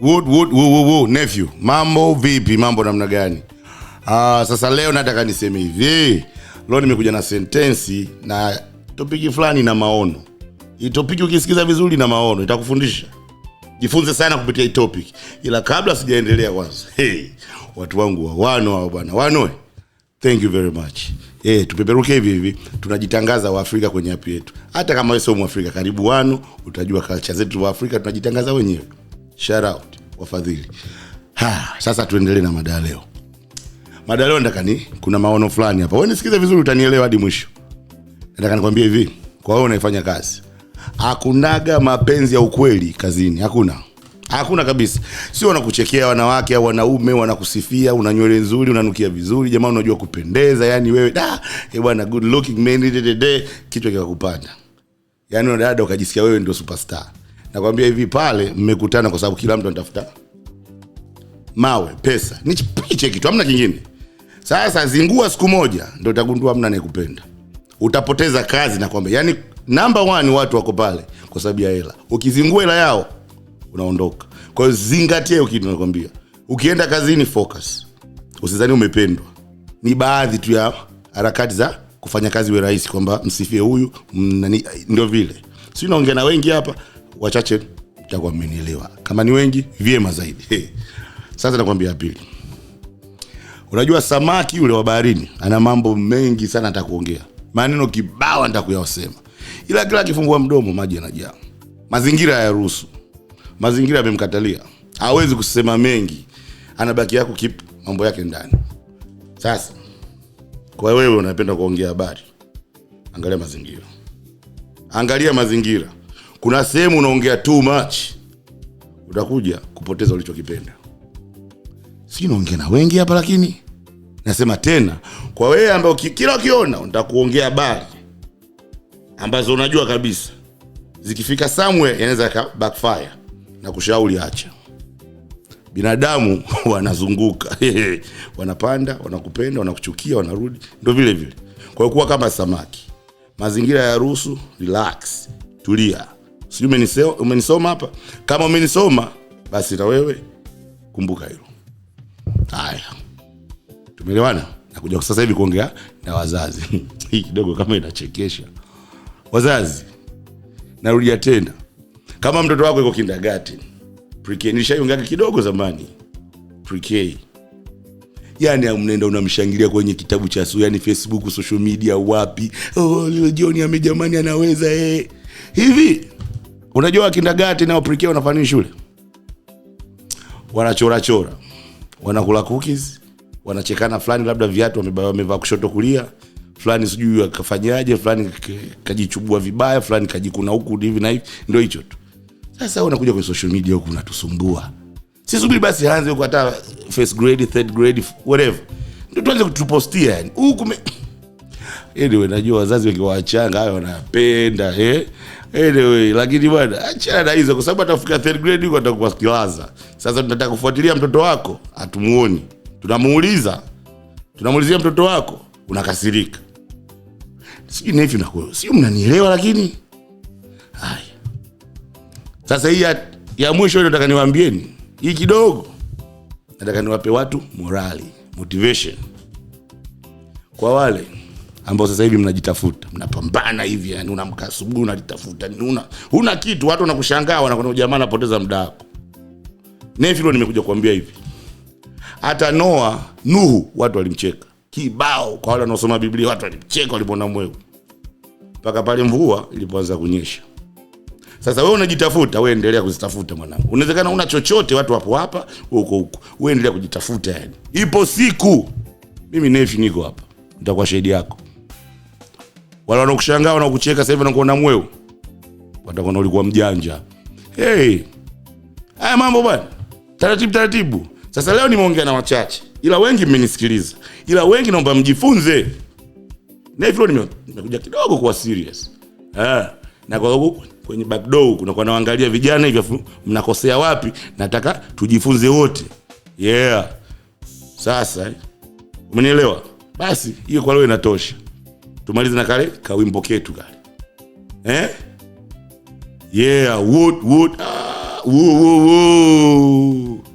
Nephew, mambo vipi? Mambo namna gani? Sasa leo nataka niseme hivi. Leo nimekuja na sentensi na topiki fulani na maono. Hii topiki ukisikiza vizuri na maono itakufundisha. Jifunze sana kupitia hii topic. Ila kabla sijaendelea kwanza, watu wangu wa wano bwana, wano. Thank you very much. Tupeperuke hivi tunajitangaza wa Afrika kwenye app yetu. Hata kama wewe sio Mwafrika, karibu wano, utajua culture zetu wa Afrika tunajitangaza wenyewe. Shout out wafadhili. Sasa tuendelee na mada leo. Mada leo nataka kuna maono fulani hapa. Wewe nisikize vizuri utanielewa hadi mwisho. Nataka nikwambie hivi, kwa wewe unaifanya kazi, hakunaga mapenzi ya ukweli kazini, hakuna kabisa. Sio wanakuchekea wanawake au wanaume, wanakusifia, una nywele nzuri, unanukia vizuri, jamaa unajua kupendeza, yani wewe bwana good looking man, kichwa kikakupanda. Yani dada ukajisikia wewe ndio superstar. Nakwambia hivi, pale mmekutana kwa sababu kila mtu anatafuta mawe, pesa. Nichipiche kitu, hamna kingine. Sasa zingua siku moja ndio utagundua hamna anayekupenda. Utapoteza kazi na kwamba yani number 1 watu wako pale kwa sababu ya hela. Ukizingua hela yao unaondoka. Kwa hiyo zingatia hiyo kitu nakwambia. Ukienda kazini focus. Usizani umependwa. Ni baadhi tu ya harakati za kufanya kazi iwe rahisi, kwamba msifie huyu ndio vile. Si naongea na wengi hapa, wachache mtakuwa mmenielewa. Kama ni wengi vyema zaidi. Sasa nakwambia ya pili. Unajua samaki yule wa baharini ana mambo mengi sana atakuongea. Maneno kibao nitakuyasema. Ila kila kifungua mdomo maji yanajaa. Mazingira hayaruhusu. Mazingira yamemkatalia. Hawezi kusema mengi. Anabaki yako keep mambo yake ndani. Sasa kwa wewe unapenda kuongea habari, angalia mazingira. Angalia mazingira. Kuna sehemu unaongea too much, utakuja kupoteza ulichokipenda. Si naongea na wengi hapa, lakini nasema tena kwa wewe ambao kila ukiona unataka kuongea habari ambazo unajua kabisa zikifika somewhere yanaweza ka backfire, na kushauri acha. Binadamu wanazunguka. Wanapanda, wanakupenda, wanakuchukia, wanarudi. Ndio vile vile. Kwa hiyo kuwa kama samaki. Mazingira ya ruhusu, relax, tulia. Sijui umenisoma hapa? Kama umenisoma, basi na wewe kumbuka hilo. Haya. Tumeelewana? Nakuja sasa hivi kuongea na wazazi. Hii kidogo kama inachekesha. Wazazi, narudia tena. Kama mtoto wako yuko kindergarten, pre-K, nishaiongea kidogo zamani. Pre-K. Yani mnaenda unamshangilia kwenye kitabu cha yani Facebook, social media, wapi. Leo John amejamani anaweza hivi. Unajua kindergarten na pre-K wanafanya shule? Wanachora. Wanakula cookies, wanachekana fulani labda viatu wamevaa kushoto kulia, fulani sijui akafanyaje, fulani kajichubua vibaya, fulani kajikuna huku hivi na hivi, ndio hicho tu. Sasa unakuja kwenye social media huku unatusumbua. Si subiri basi aanze huko hata first grade, third grade, whatever. Ndio tuanze kutupostia yani. Huku anyway, najua wazazi wengi waachanga hayo wanapenda anyway, lakini bwana achana na hizo, kwa sababu atafika third grade huko atakuwa kilaza. Sasa tunataka kufuatilia mtoto wako, hatumuoni. Tunamulizia mtoto wako, unakasirika. Sijui nefi na kwao. Sio mnanielewa lakini. Haya. Sasa hii ya mwisho ndio nataka niwaambieni. Hii kidogo nataka niwape watu morali, motivation. Kwa wale ambao sasa hivi mnajitafuta, mnapambana hivi yani, unamka asubuhi unajitafuta, huna kitu, watu wanakushangaa, wanakuona jamaa anapoteza muda wako. Nefi leo nimekuja kuambia hivi. Hata Nuhu watu walimcheka. Kibao kwa wale wanaosoma Biblia watu walimcheka walipoona mwewe. Mpaka pale mvua ilipoanza kunyesha. Sasa wewe unajitafuta, wewe endelea kuzitafuta mwanangu. Unawezekana una chochote, watu wapo hapa, huko. Wewe endelea kujitafuta yani. Ipo siku mimi Nefi niko hapa. Nitakuwa shahidi yako. Wale wanaokushangaa wanakucheka sasa hivi wanakuona mweu, watakuona ulikuwa mjanja. Haya mambo bwana. Taratibu. Sasa leo nimeongea na wachache, ila wengi mmenisikiliza. Ila wengi naomba mjifunze. Nefi leo nimekuja kidogo kwa serious. Na kwa sababu kwenye backdoor kuna kwa naangalia vijana hivi mnakosea wapi, nataka tujifunze wote. Sasa umenielewa? Basi hiyo kwa leo inatosha. Tumalize na kale kawimbo ketu kale. Wood. Woo, woo, woo.